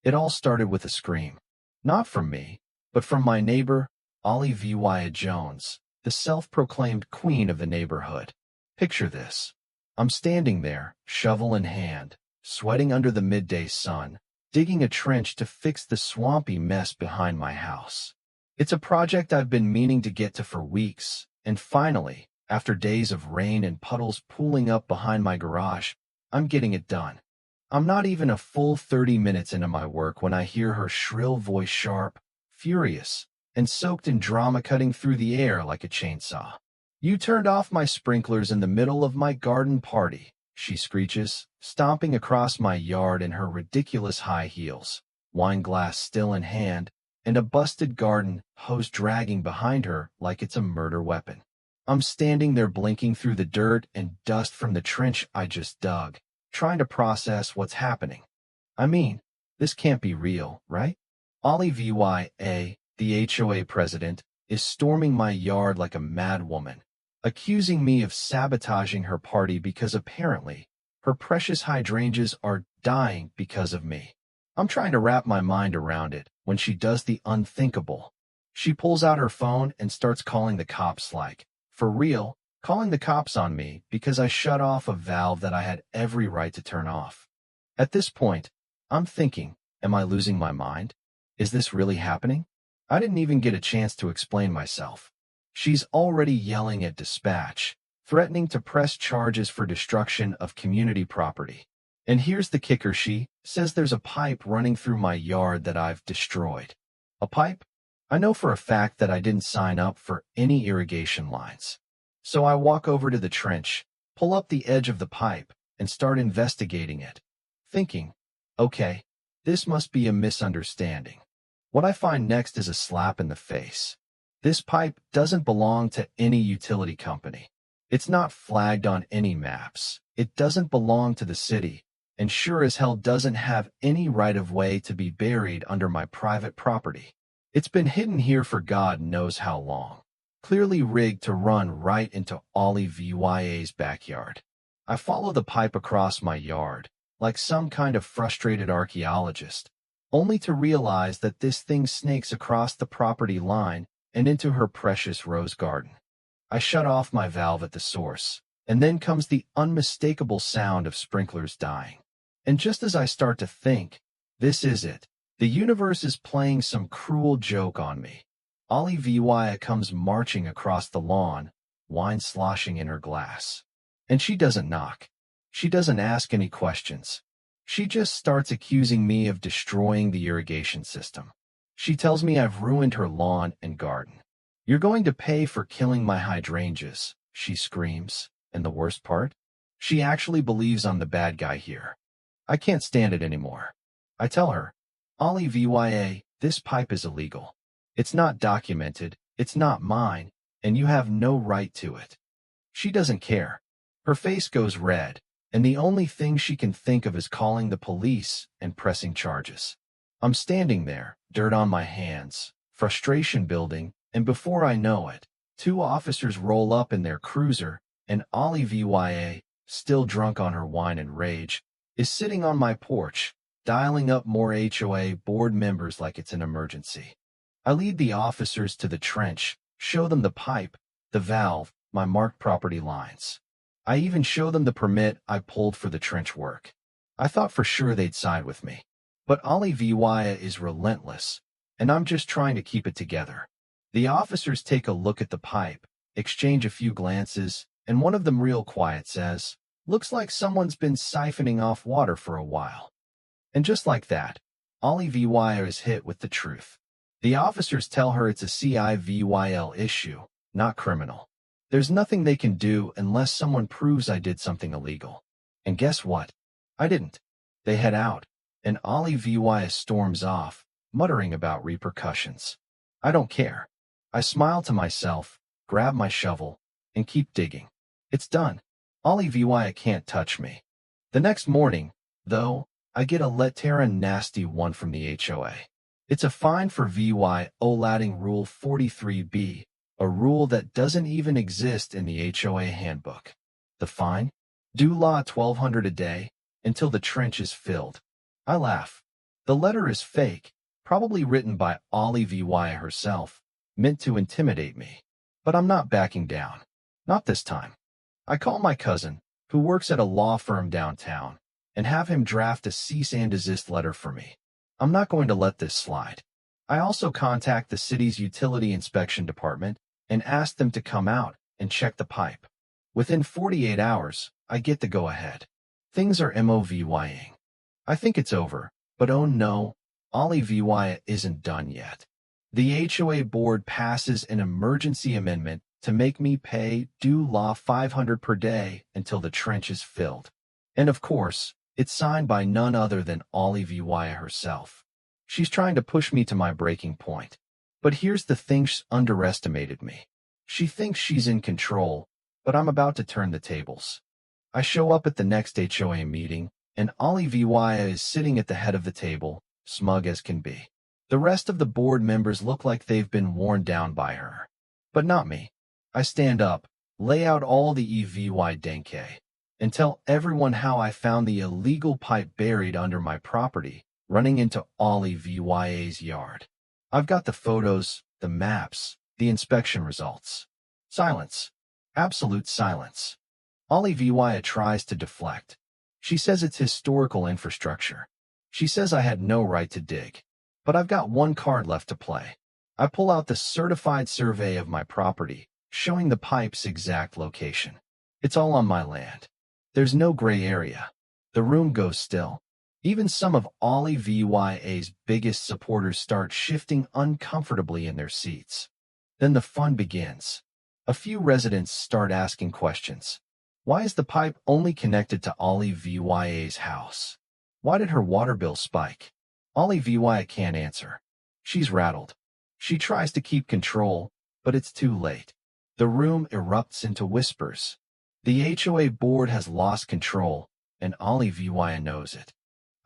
It all started with a scream. Not from me, but from my neighbor, Olivia Jones, the self-proclaimed queen of the neighborhood. Picture this. I'm standing there, shovel in hand, sweating under the midday sun, digging a trench to fix the swampy mess behind my house. It's a project I've been meaning to get to for weeks, and finally, after days of rain and puddles pooling up behind my garage, I'm getting it done. I'm not even a full 30 minutes into my work when I hear her shrill voice, sharp, furious, and soaked in drama, cutting through the air like a chainsaw. "You turned off my sprinklers in the middle of my garden party," she screeches, stomping across my yard in her ridiculous high heels, wine glass still in hand, and a busted garden hose dragging behind her like it's a murder weapon. I'm standing there blinking through the dirt and dust from the trench I just dug, trying to process what's happening. I mean, this can't be real, right? Olivia, the HOA president, is storming my yard like a mad woman, accusing me of sabotaging her party because apparently her precious hydrangeas are dying because of me. I'm trying to wrap my mind around it when she does the unthinkable. She pulls out her phone and starts calling the cops, like, for real, calling the cops on me because I shut off a valve that I had every right to turn off. At this point, I'm thinking, am I losing my mind? Is this really happening? I didn't even get a chance to explain myself. She's already yelling at dispatch, threatening to press charges for destruction of community property. And here's the kicker, she says there's a pipe running through my yard that I've destroyed. A pipe? I know for a fact that I didn't sign up for any irrigation lines. So I walk over to the trench, pull up the edge of the pipe, and start investigating it, thinking, okay, this must be a misunderstanding. What I find next is a slap in the face. This pipe doesn't belong to any utility company. It's not flagged on any maps. It doesn't belong to the city, and sure as hell doesn't have any right-of-way to be buried under my private property. It's been hidden here for God knows how long, clearly rigged to run right into Olivia's backyard. I follow the pipe across my yard, like some kind of frustrated archaeologist, only to realize that this thing snakes across the property line and into her precious rose garden. I shut off my valve at the source, and then comes the unmistakable sound of sprinklers dying. And just as I start to think, this is it, the universe is playing some cruel joke on me, Olivia comes marching across the lawn, wine sloshing in her glass. And she doesn't knock. She doesn't ask any questions. She just starts accusing me of destroying the irrigation system. She tells me I've ruined her lawn and garden. "You're going to pay for killing my hydrangeas," she screams. And the worst part? She actually believes I'm the bad guy here. I can't stand it anymore. I tell her, Olivia, this pipe is illegal. It's not documented, it's not mine, and you have no right to it. She doesn't care. Her face goes red, and the only thing she can think of is calling the police and pressing charges. I'm standing there, dirt on my hands, frustration building, and before I know it, 2 officers roll up in their cruiser, and Olivia, still drunk on her wine and rage, is sitting on my porch, dialing up more HOA board members like it's an emergency. I lead the officers to the trench, show them the pipe, the valve, my marked property lines. I even show them the permit I pulled for the trench work. I thought for sure they'd side with me. But Olivia is relentless, and I'm just trying to keep it together. The officers take a look at the pipe, exchange a few glances, and one of them real quiet says, "Looks like someone's been siphoning off water for a while." And just like that, Olivia is hit with the truth. The officers tell her it's a civil issue, not criminal. There's nothing they can do unless someone proves I did something illegal. And guess what? I didn't. They head out, and Olivia storms off, muttering about repercussions. I don't care. I smile to myself, grab my shovel, and keep digging. It's done. Olivia can't touch me. The next morning, though, I get a letter nasty one from the HOA. It's a fine for violating Rule 43B, a rule that doesn't even exist in the HOA handbook. The fine? Due law $1,200 a day, until the trench is filled. I laugh. The letter is fake, probably written by Ollie VY herself, meant to intimidate me. But I'm not backing down. Not this time. I call my cousin, who works at a law firm downtown, and have him draft a cease and desist letter for me. I'm not going to let this slide. I also contact the city's utility inspection department and ask them to come out and check the pipe. Within 48 hours, I get the go-ahead. Things are MOVYing. I think it's over, but oh no, Ollie VY isn't done yet. The HOA board passes an emergency amendment to make me pay due law $500 per day until the trench is filled. And of course, it's signed by none other than Ollie VY herself. She's trying to push me to my breaking point. But here's the thing, she's underestimated me. She thinks she's in control, but I'm about to turn the tables. I show up at the next HOA meeting, and Ollie VY is sitting at the head of the table, smug as can be. The rest of the board members look like they've been worn down by her. But not me. I stand up, lay out all the EVY denke, and tell everyone how I found the illegal pipe buried under my property, running into Ollie VY's yard. I've got the photos, the maps, the inspection results. Silence. Absolute silence. Ollie VY tries to deflect. She says it's historical infrastructure. She says I had no right to dig. But I've got one card left to play. I pull out the certified survey of my property, showing the pipe's exact location. It's all on my land. There's no gray area. The room goes still. Even some of Ollie VY's biggest supporters start shifting uncomfortably in their seats. Then the fun begins. A few residents start asking questions. Why is the pipe only connected to Ollie VY's house? Why did her water bill spike? Ollie VY can't answer. She's rattled. She tries to keep control, but it's too late. The room erupts into whispers. The HOA board has lost control, and Ollie VY knows it.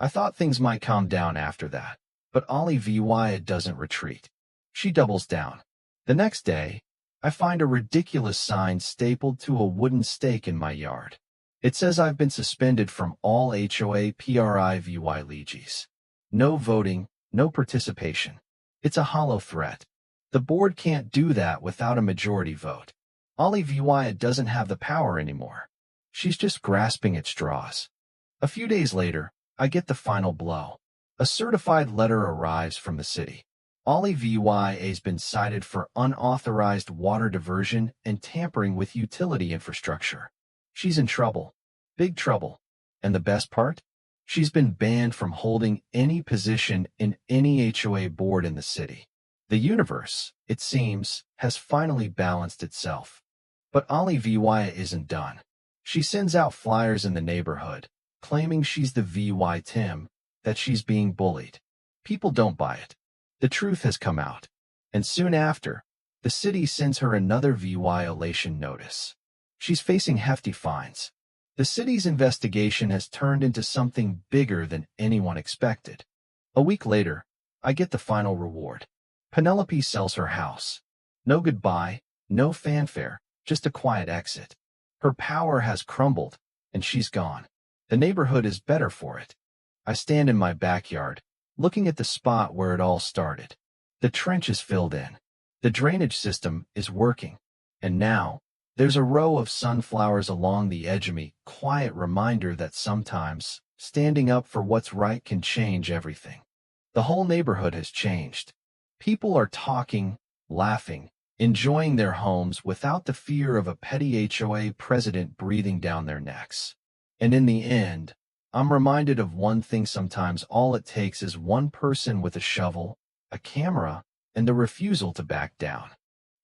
I thought things might calm down after that, but Ollie VY doesn't retreat. She doubles down. The next day, I find a ridiculous sign stapled to a wooden stake in my yard. It says I've been suspended from all HOA PRIVY legies. No voting, no participation. It's a hollow threat. The board can't do that without a majority vote. Ollie VY doesn't have the power anymore. She's just grasping at straws. A few days later, I get the final blow. A certified letter arrives from the city. Ollie VY has been cited for unauthorized water diversion and tampering with utility infrastructure. She's in trouble. Big trouble. And the best part? She's been banned from holding any position in any HOA board in the city. The universe, it seems, has finally balanced itself. But Ollie VY isn't done. She sends out flyers in the neighborhood, claiming she's the VY Tim, that she's being bullied. People don't buy it. The truth has come out. And soon after, the city sends her another violation notice. She's facing hefty fines. The city's investigation has turned into something bigger than anyone expected. A week later, I get the final reward. Penelope sells her house. No goodbye, no fanfare, just a quiet exit. Her power has crumbled, and she's gone. The neighborhood is better for it. I stand in my backyard, looking at the spot where it all started. The trench is filled in. The drainage system is working. And now, there's a row of sunflowers along the edge of me, quiet reminder that sometimes, standing up for what's right can change everything. The whole neighborhood has changed. People are talking, laughing, enjoying their homes without the fear of a petty HOA president breathing down their necks. And in the end, I'm reminded of one thing: sometimes all it takes is one person with a shovel, a camera, and the refusal to back down.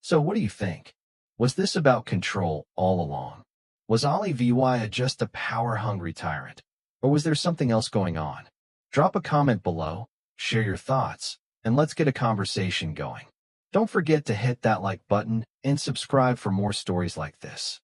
So what do you think? Was this about control all along? Was Ollie VY just a power-hungry tyrant? Or was there something else going on? Drop a comment below, share your thoughts, and let's get a conversation going. Don't forget to hit that like button and subscribe for more stories like this.